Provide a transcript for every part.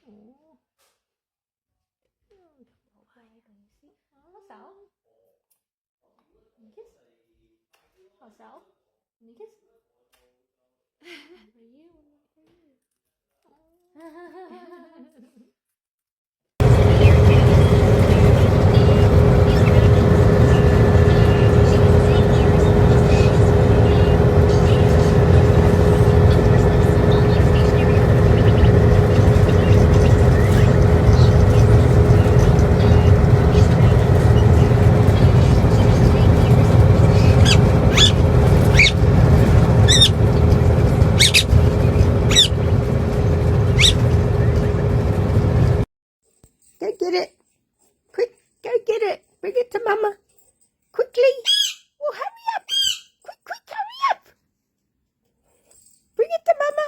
Ủa. Hot xảo. Kiss. Hot xảo. Kiss. Go get it. Quick, go get it. Bring it to Mama. Quickly. Oh, hurry up. Quick, hurry up. Bring it to Mama.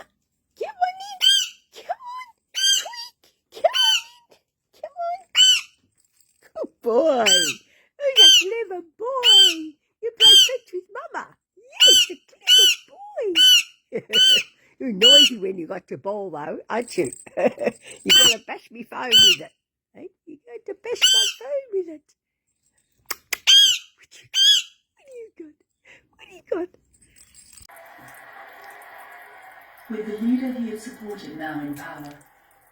Come on in. Come on. Quick. Come on in. Come on. Good boy. Who's a clever boy? You play fetch with Mama. Yes, a clever boy. You're noisy when you got your ball, though, aren't you? You're going to bash me phone with it. Hey, you're going to bash my phone with it. What do you got? With the leader he had supported now in power,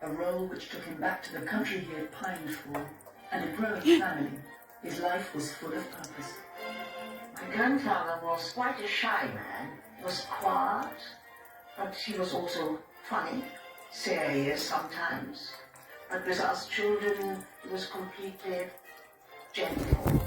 a role which took him back to the country he had pined for, and a growing family, his life was full of purpose. My grandfather was quite a shy man. He was quiet, but he was also funny, serious sometimes. But with us children, he was completely gentle.